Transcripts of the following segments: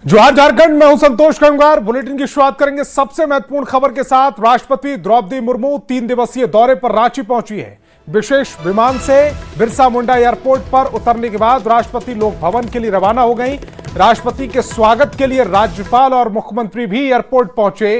जोहार झारखंड, मैं हूं संतोष गंगवार। बुलेटिन की शुरुआत करेंगे सबसे महत्वपूर्ण खबर के साथ। राष्ट्रपति द्रौपदी मुर्मू 3 दिवसीय दौरे पर रांची पहुंची है। विशेष विमान से बिरसा मुंडा एयरपोर्ट पर उतरने के बाद राष्ट्रपति लोक भवन के लिए रवाना हो गई। राष्ट्रपति के स्वागत के लिए राज्यपाल और मुख्यमंत्री भी एयरपोर्ट पहुंचे।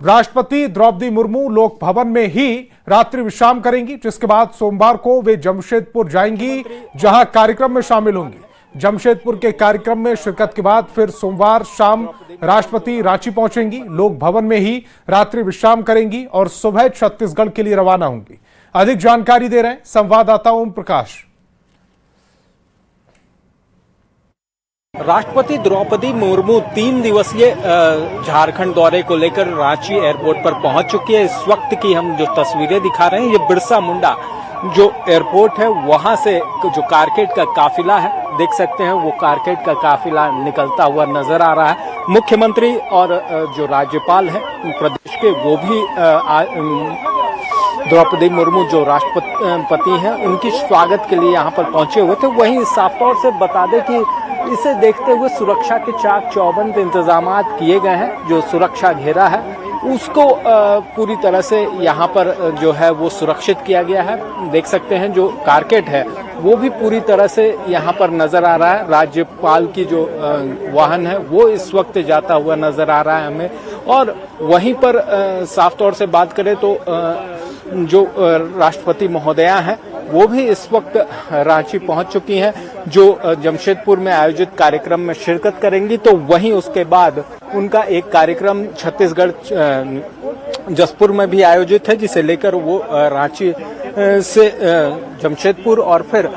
राष्ट्रपति द्रौपदी मुर्मू लोक भवन में ही रात्रि विश्राम करेंगी, जिसके बाद सोमवार को वे जमशेदपुर जाएंगी, जहां कार्यक्रम में शामिल होंगी। जमशेदपुर के कार्यक्रम में शिरकत के बाद फिर सोमवार शाम राष्ट्रपति रांची पहुंचेंगी, लोक भवन में ही रात्रि विश्राम करेंगी और सुबह छत्तीसगढ़ के लिए रवाना होंगी। अधिक जानकारी दे रहे हैं संवाददाता ओम प्रकाश। राष्ट्रपति द्रौपदी मुर्मू 3 दिवसीय झारखंड दौरे को लेकर रांची एयरपोर्ट पर पहुंच चुकी है। इस वक्त की हम जो तस्वीरें दिखा रहे हैं, ये बिरसा मुंडा जो एयरपोर्ट है वहां से जो कारकेड का काफिला है, देख सकते हैं वो कारकेड का काफिला निकलता हुआ नजर आ रहा है। मुख्यमंत्री और जो राज्यपाल है प्रदेश के, वो भी द्रौपदी मुर्मू जो राष्ट्रपति हैं उनकी स्वागत के लिए यहाँ पर पहुंचे हुए थे। वहीं साफ तौर से बता दें कि इसे देखते हुए सुरक्षा के चाक चौबंद इंतजाम किए गए हैं। जो सुरक्षा घेरा है उसको पूरी तरह से यहाँ पर जो है वो सुरक्षित किया गया है। देख सकते हैं जो कारकेट है वो भी पूरी तरह से यहाँ पर नजर आ रहा है। राज्यपाल की जो वाहन है वो इस वक्त जाता हुआ नजर आ रहा है हमें। और वहीं पर साफ तौर से बात करें तो जो राष्ट्रपति महोदया हैं वो भी इस वक्त रांची पहुंच चुकी हैं, जो जमशेदपुर में आयोजित कार्यक्रम में शिरकत करेंगी। तो वहीं उसके बाद उनका एक कार्यक्रम छत्तीसगढ़ जसपुर में भी आयोजित है, जिसे लेकर वो रांची से जमशेदपुर और फिर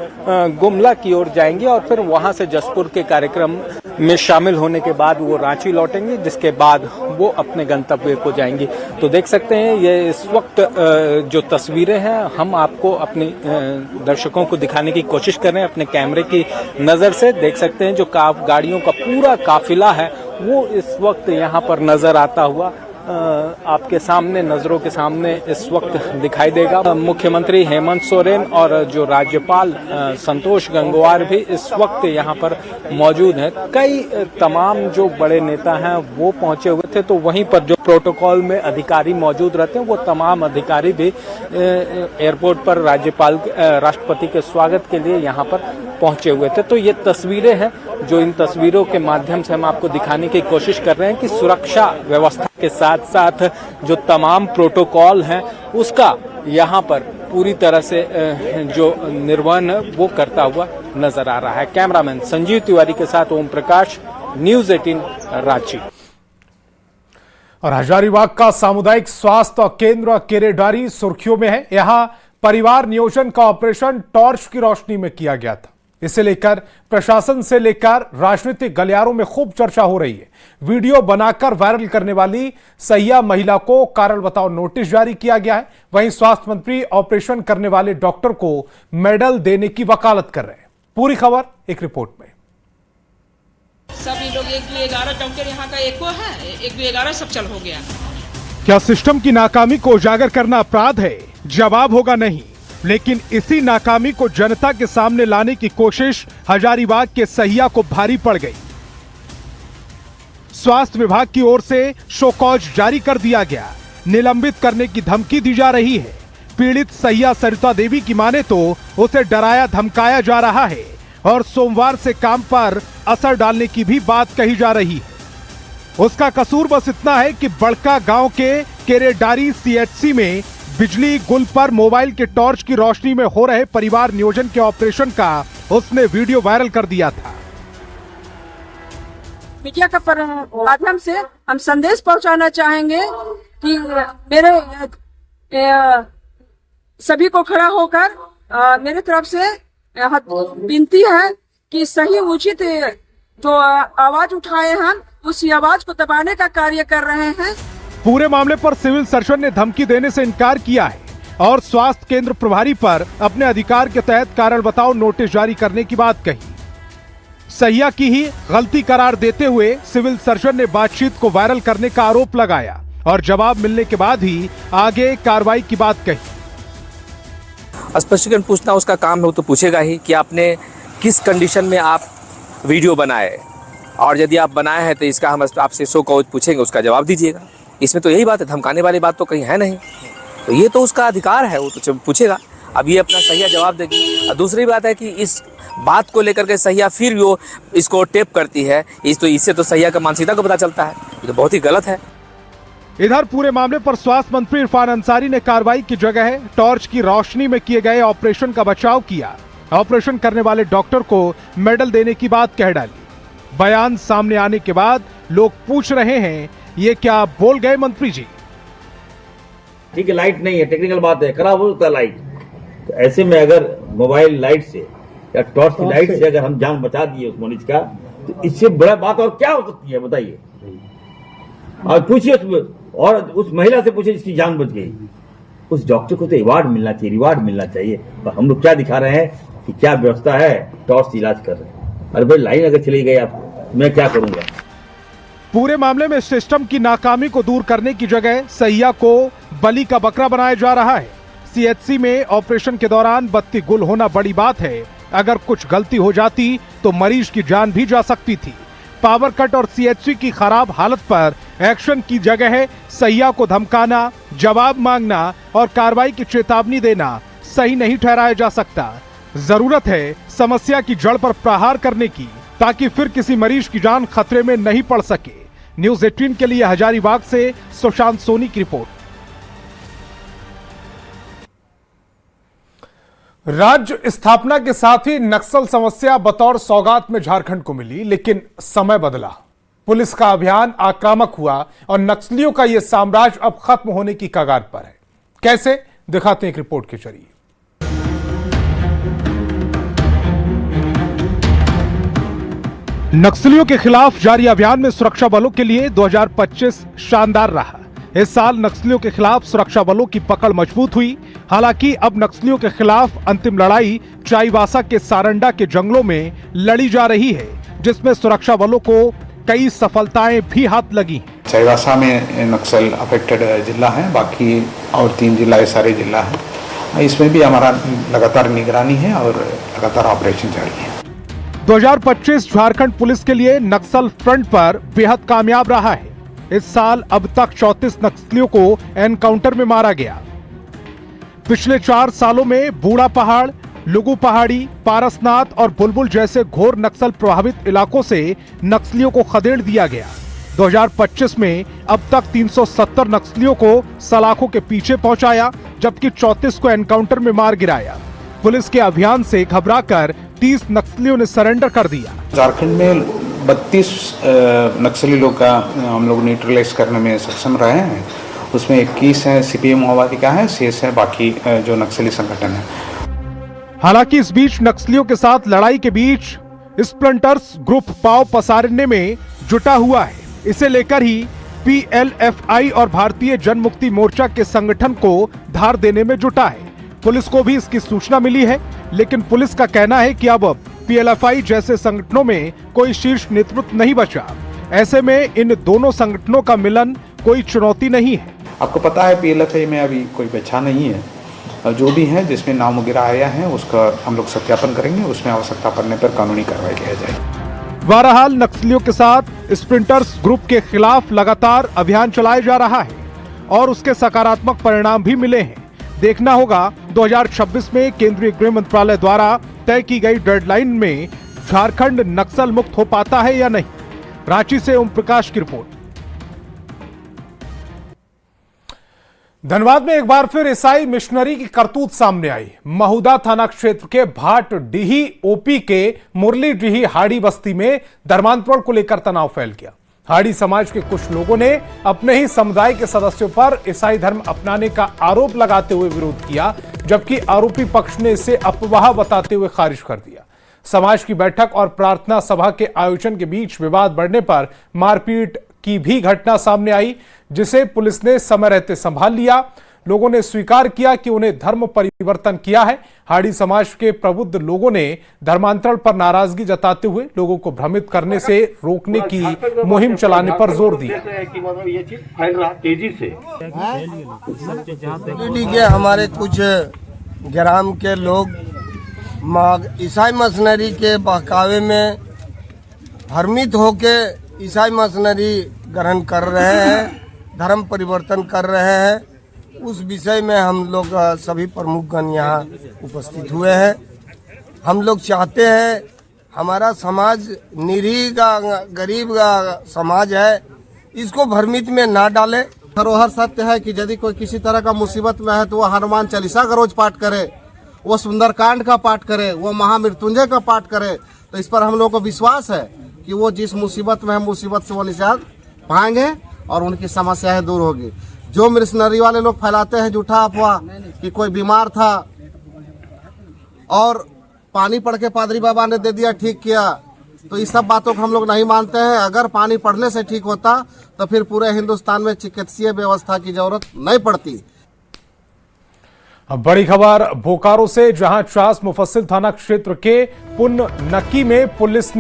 गुमला की ओर जाएंगे और फिर वहां से जसपुर के कार्यक्रम में शामिल होने के बाद वो रांची लौटेंगे, जिसके बाद वो अपने गंतव्य को जाएंगी। तो देख सकते हैं ये इस वक्त जो तस्वीरें हैं हम आपको अपने दर्शकों को दिखाने की कोशिश कर रहे हैं अपने कैमरे की नजर से। देख सकते हैं जो गाड़ियों का पूरा काफिला है वो इस वक्त यहाँ पर नजर आता हुआ आपके सामने, नजरों के सामने इस वक्त दिखाई देगा। मुख्यमंत्री हेमंत सोरेन और जो राज्यपाल संतोष गंगवार भी इस वक्त यहाँ पर मौजूद हैं। कई तमाम जो बड़े नेता हैं वो पहुंचे हुए थे। तो वहीं पर जो प्रोटोकॉल में अधिकारी मौजूद रहते हैं वो तमाम अधिकारी भी एयरपोर्ट पर राष्ट्रपति के स्वागत के लिए यहाँ पर पहुंचे हुए थे। तो ये तस्वीरें हैं जो इन तस्वीरों के माध्यम से हम आपको दिखाने की कोशिश कर रहे हैं कि सुरक्षा व्यवस्था के साथ साथ जो तमाम प्रोटोकॉल हैं उसका यहाँ पर पूरी तरह से जो निर्वहन है वो करता हुआ नजर आ रहा है। कैमरामैन संजीव तिवारी के साथ ओम प्रकाश, न्यूज़ 18 रांची। और हजारीबाग का सामुदायिक स्वास्थ्य केंद्र केरेडारी सुर्खियों में है। यहां परिवार नियोजन का ऑपरेशन टॉर्च की रोशनी में किया गया था। इसे लेकर प्रशासन से लेकर राजनीतिक गलियारों में खूब चर्चा हो रही है। वीडियो बनाकर वायरल करने वाली सहिया महिला को कारण बताओ नोटिस जारी किया गया है। वहीं स्वास्थ्य मंत्री ऑपरेशन करने वाले डॉक्टर को मेडल देने की वकालत कर रहे हैं। पूरी खबर एक रिपोर्ट में। सभी लोग 1-11 डॉक्टर यहाँ का एको है, 1-11 सब चल हो गया। क्या सिस्टम की नाकामी को उजागर करना अपराध है? जवाब होगा नहीं। लेकिन इसी नाकामी को जनता के सामने लाने की कोशिश हजारीबाग के सहिया को भारी पड़ गई। स्वास्थ्य विभाग की ओर से शोकॉज जारी कर दिया गया, निलंबित करने की धमकी दी जा रही है। पीड़ित सहिया सरिता देवी की माने तो उसे डराया धमकाया जा रहा है और सोमवार से काम पर असर डालने की भी बात कही जा रही है। उसका कसूर बस इतना है कि बड़का गांव के केरेडारी सीएचसी में बिजली गुल पर मोबाइल के टॉर्च की रोशनी में हो रहे परिवार नियोजन के ऑपरेशन का उसने वीडियो वायरल कर दिया था। मीडिया का माध्यम से हम संदेश पहुंचाना चाहेंगे कि मेरे सभी को खड़ा होकर मेरे तरफ से विनती है कि सही उचित जो आवाज उठाए हम उस आवाज को दबाने का कार्य कर रहे हैं। पूरे मामले पर सिविल सर्जन ने धमकी देने से इनकार किया है और स्वास्थ्य केंद्र प्रभारी पर अपने अधिकार के तहत कारण बताओ नोटिस जारी करने की बात कही। सहिया की ही गलती करार देते हुए सिविल सर्जन ने बातचीत को वायरल करने का आरोप लगाया और जवाब मिलने के बाद ही आगे कार्रवाई की बात कही। स्पष्टीकरण पूछना उसका काम है, वो तो पूछेगा ही कि आपने किस कंडीशन में आप वीडियो बनाए। और यदि आप बनाए हैं तो इसका हम आपसे 100 कौज पूछेंगे, उसका जवाब दीजिएगा। इसमें तो यही बात है, धमकाने वाली बात तो कहीं है नहीं। तो ये तो उसका अधिकार है, वो तो पूछेगा। अब ये अपना सही जवाब देगी। और दूसरी बात है कि इस बात को लेकर के सहिया फिर वो इसको टेप करती है, इससे तो सहिया का मानसिकता को पता चलता है। ये तो बहुत ही गलत है। इधर पूरे मामले पर स्वास्थ्य मंत्री इरफान अंसारी ने कार्रवाई की जगह टॉर्च की रोशनी में किए गए ऑपरेशन का बचाव किया। ऑपरेशन करने वाले डॉक्टर को मेडल देने की बात कह डाली। बयान सामने आने के बाद लोग पूछ रहे हैं, ये क्या बोल गए मंत्री जी? ठीक है, लाइट नहीं है, टेक्निकल बात है, खराब होता है लाइट। तो ऐसे में अगर मोबाइल लाइट से या टॉर्च की लाइट से अगर हम जान बचा दिए उस मरीज का, तो इससे बड़ा बात और क्या हो सकती है बताइए। और पूछिए और उस महिला से पूछिए जिसकी जान बच गई, उस डॉक्टर को तो अवार्ड मिलना चाहिए, रिवार्ड मिलना चाहिए। पर हम लोग क्या दिखा रहे हैं कि क्या व्यवस्था है, टॉर्च इलाज कर रहे हैं। अरे भाई लाइन अगर चली गई आप, मैं क्या करूंगा। पूरे मामले में सिस्टम की नाकामी को दूर करने की जगह सहिया को बलि का बकरा बनाया जा रहा है। सीएचसी में ऑपरेशन के दौरान बत्ती गुल होना बड़ी बात है। अगर कुछ गलती हो जाती तो मरीज की जान भी जा सकती थी। पावर कट और सीएचसी की खराब हालत पर एक्शन की जगह है सहिया को धमकाना, जवाब मांगना और कार्रवाई की चेतावनी देना सही नहीं ठहराया जा सकता। जरूरत है समस्या की जड़ पर प्रहार करने की, ताकि फिर किसी मरीज की जान खतरे में नहीं पड़ सके। न्यूज़ 18 के लिए हजारीबाग से सुशांत सोनी की रिपोर्ट। राज्य स्थापना के साथ ही नक्सल समस्या बतौर सौगात में झारखंड को मिली, लेकिन समय बदला। पुलिस का अभियान आक्रामक हुआ और नक्सलियों का यह साम्राज्य अब खत्म होने की कगार पर है। कैसे, दिखाते हैं एक रिपोर्ट के जरिए। नक्सलियों के खिलाफ जारी अभियान में सुरक्षा बलों के लिए 2025 शानदार रहा। इस साल नक्सलियों के खिलाफ सुरक्षा बलों की पकड़ मजबूत हुई। हालांकि अब नक्सलियों के खिलाफ अंतिम लड़ाई चाईबासा के सारंडा के जंगलों में लड़ी जा रही है, जिसमें सुरक्षा बलों को कई सफलताएं भी हाथ लगी। चाईबासा में नक्सल अफेक्टेड जिला है, बाकी और 3 जिला सारे जिला है। इसमें भी हमारा लगातार निगरानी है और लगातार ऑपरेशन जारी है। 2025 झारखंड पुलिस के लिए नक्सल फ्रंट पर बेहद कामयाब रहा है। इस साल अब तक 34 नक्सलियों को एनकाउंटर में मारा गया। पिछले 4 सालों में बूढ़ा पहाड़, लुगु पहाड़ी, पारसनाथ और बुलबुल जैसे घोर नक्सल प्रभावित इलाकों से नक्सलियों को खदेड़ दिया गया। 2025 में अब तक 370 नक्सलियों को सलाखों के पीछे पहुंचाया, जबकि 34 को एनकाउंटर में मार गिराया। पुलिस के अभियान से घबराकर 30 नक्सलियों ने सरेंडर कर दिया। झारखंड में 32 नक्सली लोग का हम लोग न्यूट्रलाइज करने में सक्षम रहे हैं। उसमें 21 है सीपीएम माओवादी का है, शेष है बाकी जो नक्सली संगठन है। हालांकि इस बीच नक्सलियों के साथ लड़ाई के बीच स्प्लिंटर्स ग्रुप पांव पसारने में जुटा हुआ है। इसे लेकर ही पीएलएफआई और भारतीय जन मुक्ति मोर्चा के संगठन को धार देने में जुटा है। पुलिस को भी इसकी सूचना मिली है, लेकिन पुलिस का कहना है कि अब पीएलएफआई जैसे संगठनों में कोई शीर्ष नेतृत्व नहीं बचा। ऐसे में इन दोनों संगठनों का मिलन कोई चुनौती नहीं है। आपको पता है पीएलएफआई में अभी कोई बचा नहीं है। जो भी है जिसमें नाम वगैरह आया है उसका हम लोग सत्यापन करेंगे, उसमें आवश्यकता पड़ने पर कानूनी कार्रवाई किया जाए। बहरहाल नक्सलियों के साथ स्प्रिंटर्स ग्रुप के खिलाफ लगातार अभियान चलाया जा रहा है और उसके सकारात्मक परिणाम भी मिले हैं। देखना होगा 2026 में केंद्रीय गृह मंत्रालय द्वारा तय की गई डेडलाइन में झारखंड नक्सल मुक्त हो पाता है या नहीं। रांची से ओम प्रकाश की रिपोर्ट। धनबाद में एक बार फिर ईसाई मिशनरी की करतूत सामने आई। महुदा थाना क्षेत्र के भाट डीही ओपी के मुरली डीही हाड़ी बस्ती में धर्मांतरण को लेकर तनाव फैल गया। हाड़ी समाज के कुछ लोगों ने अपने ही समुदाय के सदस्यों पर ईसाई धर्म अपनाने का आरोप लगाते हुए विरोध किया, जबकि आरोपी पक्ष ने इसे अफवाह बताते हुए खारिज कर दिया। समाज की बैठक और प्रार्थना सभा के आयोजन के बीच विवाद बढ़ने पर मारपीट की भी घटना सामने आई, जिसे पुलिस ने समय रहते संभाल लिया। लोगों ने स्वीकार किया कि उन्हें धर्म परिवर्तन किया है। हाड़ी समाज के प्रबुद्ध लोगों ने धर्मांतरण पर नाराजगी जताते हुए लोगों को भ्रमित करने से रोकने की मुहिम चलाने पर जोर दिया। तेजी से हमारे कुछ ग्राम के लोग ईसाई मिशनरी के बहकावे में भ्रमित होके ईसाई मशीनरी ग्रहण कर रहे हैं, धर्म परिवर्तन कर रहे हैं। उस विषय में हम लोग सभी प्रमुखगण यहाँ उपस्थित हुए हैं। हम लोग चाहते हैं हमारा समाज निरीह का गरीब का समाज है, इसको भ्रमित में ना डाले। धरोहर सत्य है कि यदि कोई किसी तरह का मुसीबत में है तो वह हनुमान चालीसा का रोज पाठ करे, वो सुंदरकांड का पाठ करे, वो महामृत्युंजय का पाठ करे। तो इस पर हम लोग को विश्वास है कि वो जिस मुसीबत में है मुसीबत से वो निजात पाएंगे और उनकी समस्याएं दूर होगी। जो मिशनरी वाले लोग फैलाते हैं झूठा अफवाह कि कोई बीमार था और पानी पढ़ के पादरी बाबा ने दे दिया ठीक किया, तो इस सब बातों को हम लोग नहीं मानते हैं। अगर पानी पढ़ने से ठीक होता तो फिर पूरे हिंदुस्तान में चिकित्सीय व्यवस्था की जरूरत नहीं पड़ती। अब बड़ी खबर बोकारो से, जहां चास मुफस्सिल थाना क्षेत्र के पुननकी में पुलिस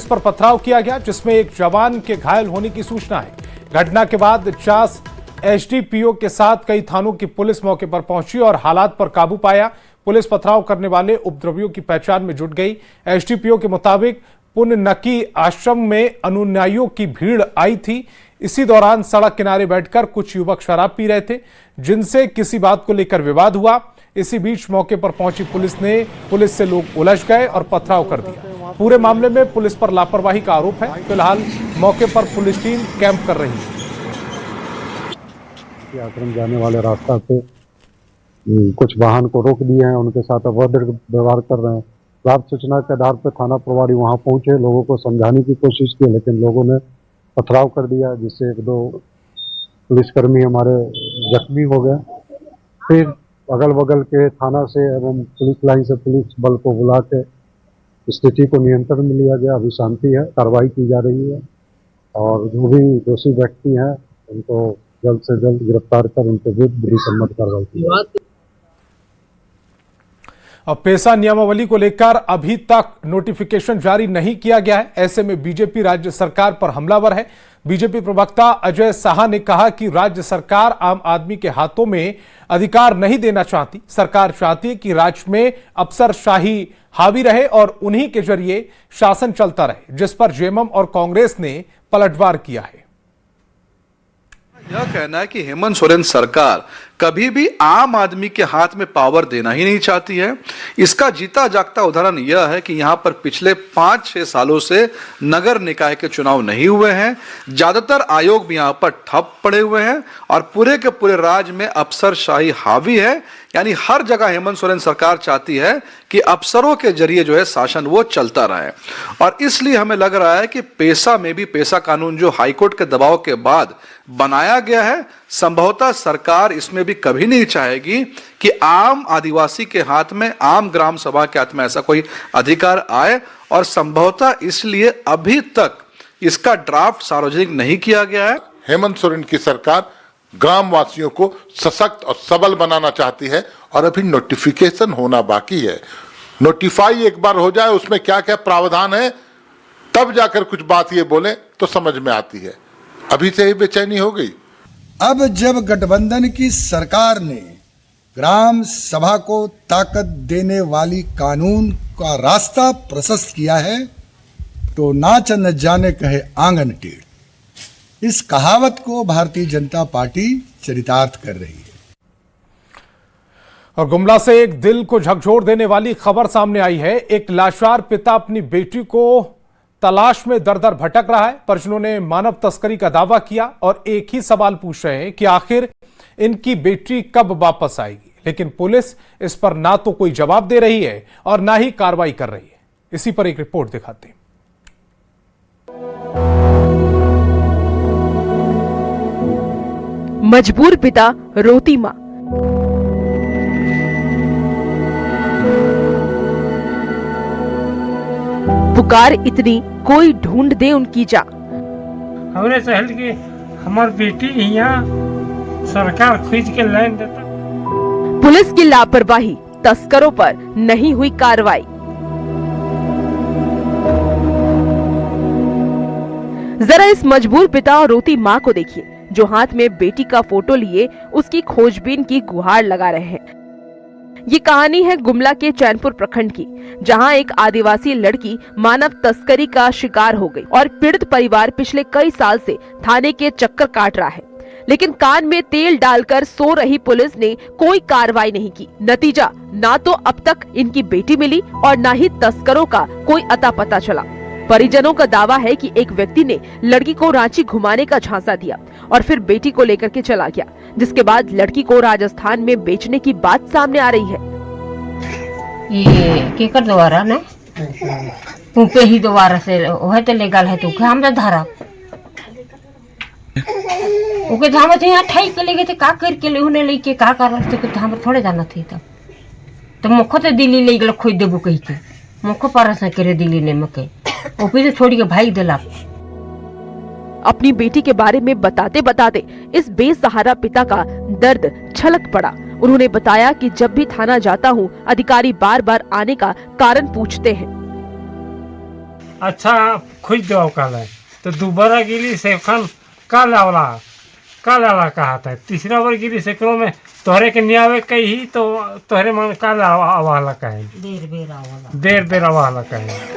पर पथराव किया गया, जिसमें एक जवान के घायल होने की सूचना है। घटना के बाद चास एसडीपीओ के साथ कई थानों की पुलिस मौके पर पहुंची और हालात पर काबू पाया। पुलिस पथराव करने वाले उपद्रवियों की पहचान में जुट गई। एसडीपीओ के मुताबिक पुननकी आश्रम में अनुयायियों की भीड़ आई थी। इसी दौरान सड़क किनारे बैठकर कुछ युवक शराब पी रहे थे, जिनसे किसी बात को लेकर विवाद हुआ। इसी बीच मौके पर पहुंची पुलिस से लोग उलझ गए और पथराव कर दिया। पूरे मामले में पुलिस पर लापरवाही का आरोप है। फिलहाल मौके पर पुलिस टीम कैंप कर रही है। आश्रम जाने वाले रास्ता पे कुछ वाहन को रोक दिए हैं, उनके साथ अभद्र व्यवहार कर रहे हैं। प्राप्त सूचना के आधार पर थाना प्रभारी वहां पहुंचे, लोगों को समझाने की कोशिश की, लेकिन लोगों ने पथराव कर दिया, जिससे 1-2 पुलिसकर्मी हमारे जख्मी हो गए। फिर अगल बगल के थाना से एवं पुलिस लाइन से पुलिस बल को बुला के स्थिति को नियंत्रण में लिया गया। अभी शांति है, कार्रवाई की जा रही है और जो भी दोषी व्यक्ति हैं उनको जल्द से जल्द गिरफ्तार कर उनके विरुद्ध विधि सम्मत कार्रवाई की जाए। अब पेशा नियमावली को लेकर अभी तक नोटिफिकेशन जारी नहीं किया गया है। ऐसे में बीजेपी राज्य सरकार पर हमलावर है। बीजेपी प्रवक्ता अजय साहा ने कहा कि राज्य सरकार आम आदमी के हाथों में अधिकार नहीं देना चाहती। सरकार चाहती है कि राज्य में अफसरशाही हावी रहे और उन्हीं के जरिए शासन चलता रहे, जिस पर जेएमएम और कांग्रेस ने पलटवार किया है। यह कहना है कि हेमंत सोरेन सरकार कभी भी आम आदमी के हाथ में पावर देना ही नहीं चाहती है। इसका जीता जागता उदाहरण यह है कि यहाँ पर पिछले 5-6 सालों से नगर निकाय के चुनाव नहीं हुए हैं। ज्यादातर आयोग भी यहाँ पर ठप पड़े हुए हैं और पूरे के पूरे राज्य में अफसरशाही हावी है। यानी हर जगह हेमंत सोरेन सरकार चाहती है कि अफसरों के जरिए जो है शासन वो चलता रहे और इसलिए हमें लग रहा है कि पेशा में भी पेशा कानून जो हाईकोर्ट के दबाव के बाद बनाया गया है, संभवतः सरकार इसमें भी कभी नहीं चाहेगी कि आम आदिवासी के हाथ में, आम ग्राम सभा के हाथ में ऐसा कोई अधिकार आए और संभवतः इसलिए अभी तक इसका ड्राफ्ट सार्वजनिक नहीं किया गया है। हेमंत सोरेन की सरकार ग्राम वासियों को सशक्त और सबल बनाना चाहती है और अभी नोटिफिकेशन होना बाकी है। नोटिफाई एक बार हो जाए, उसमें क्या क्या प्रावधान है, तब जाकर कुछ बात ये बोले तो समझ में आती है। अभी से ही बेचैनी हो गई। अब जब गठबंधन की सरकार ने ग्राम सभा को ताकत देने वाली कानून का रास्ता प्रशस्त किया है तो नाच न जाने कहे आंगन टेढ़। इस कहावत को भारतीय जनता पार्टी चरितार्थ कर रही है। और गुमला से एक दिल को झकझोर देने वाली खबर सामने आई है। एक लाचार पिता अपनी बेटी को तलाश में दर दर भटक रहा है। परिजनों ने मानव तस्करी का दावा किया और एक ही सवाल पूछ रहे हैं कि आखिर इनकी बेटी कब वापस आएगी। लेकिन पुलिस इस पर ना तो कोई जवाब दे रही है और ना ही कार्रवाई कर रही है। इसी पर एक रिपोर्ट दिखाते हैं। मजबूर पिता, रोती मां। पुकार इतनी, कोई ढूंढ दे उनकी जा। हमने सहल की हमारी बेटी यहाँ सरकार खींच के लाइन देता। पुलिस की लापरवाही, तस्करों पर नहीं हुई कार्रवाई। जरा इस मजबूर पिता और रोती मां को देखिए, जो हाथ में बेटी का फोटो लिए उसकी खोजबीन की गुहार लगा रहे हैं। ये कहानी है गुमला के चैनपुर प्रखंड की, जहां एक आदिवासी लड़की मानव तस्करी का शिकार हो गई और पीड़ित परिवार पिछले कई साल से थाने के चक्कर काट रहा है, लेकिन कान में तेल डालकर सो रही पुलिस ने कोई कार्रवाई नहीं की। नतीजा, ना तो अब तक इनकी बेटी मिली और ना ही तस्करों का कोई अता पता चला। परिजनों का दावा है कि एक व्यक्ति ने लड़की को रांची घुमाने का झांसा दिया और फिर बेटी को लेकर के चला गया, जिसके बाद लड़की को राजस्थान में बेचने की बात सामने आ रही है। ये केकर दोबारा ने तू पे ही दोबारा से वह तो लेगल है, तू हम तो धारा ओके धाम थे यहाँ ठाई के ले गए थे, का करके ले उन्हें लेके का कर रहे थे, धाम थोड़े जाना थी तब तो मुखो तो दिल्ली ले गए खोज देबू कही के मुखो पारस करे दिल्ली ने मके ओपी से छोड़ के भाई दिला। अपनी बेटी के बारे में बताते बताते इस बेसहारा पिता का दर्द छलक पड़ा। उन्होंने बताया कि जब भी थाना जाता हूँ, अधिकारी बार बार आने का कारण पूछते हैं। अच्छा खुज दो काल तो दोबारा गिरी से खान काल आला कहा था, तीसरा बार गिरी से करो में तोहरे के नियावे कही तो तोहरे मन काल आवाला कहे देर बेर आवाला कहे।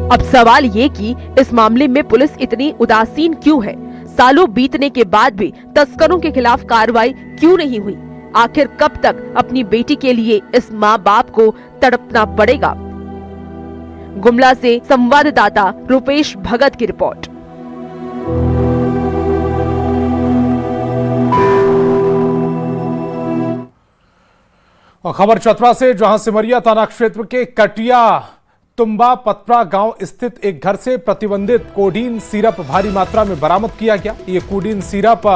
अब सवाल ये कि इस मामले में पुलिस इतनी उदासीन क्यों है? सालों बीतने के बाद भी तस्करों के खिलाफ कार्रवाई क्यों नहीं हुई? आखिर कब तक अपनी बेटी के लिए इस माँ बाप को तड़पना पड़ेगा? गुमला से संवाददाता रुपेश भगत की रिपोर्ट। और खबर चतरा से, जहां सिमरिया थाना क्षेत्र के कटिया तुम्बा पतरा गांव स्थित एक घर से प्रतिबंधित कोडीन सिरप भारी मात्रा में बरामद किया गया। ये कोडीन सिरप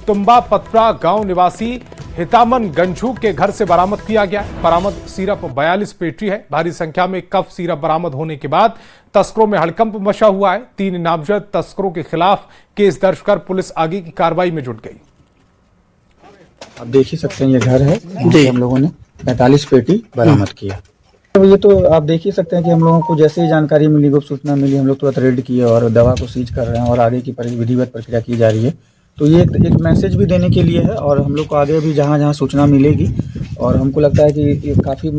तुम्बा पतरा गांव निवासी हितामन गंझू के घर से बरामद किया गया। बरामद सिरप 42 पेटी है। भारी संख्या में कफ सिरप बरामद होने के बाद तस्करों में हड़कंप मचा हुआ है। 3 नामजद तस्करों के खिलाफ केस दर्ज कर पुलिस आगे की कार्रवाई में जुट गई। आप देख ही सकते हैं ये घर है, हम लोगों ने 45 पेटी बरामद किया। तो ये तो आप देख ही सकते हैं कि हम लोगों को जैसे ही जानकारी मिली, गुप्त सूचना मिली, हम लोग तुरंत रेड किए और दवा को सीज कर रहे हैं और आगे की विधिवत प्रक्रिया की जा रही है। तो ये एक मैसेज भी देने के लिए है और हम लोग को आगे भी जहाँ जहाँ सूचना मिलेगी, और हमको लगता है कि ये काफ़ी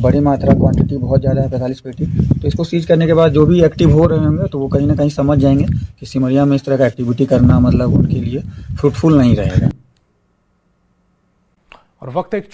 बड़ी मात्रा क्वांटिटी बहुत ज़्यादा है 45 पेटी, तो इसको सीज करने के बाद जो भी एक्टिव हो रहे होंगे तो वो कहीं ना कहीं समझ जाएंगे कि सिमरिया में इस तरह का एक्टिविटी करना मतलब उनके लिए फ्रूटफुल नहीं रहेगा। और वक्त एक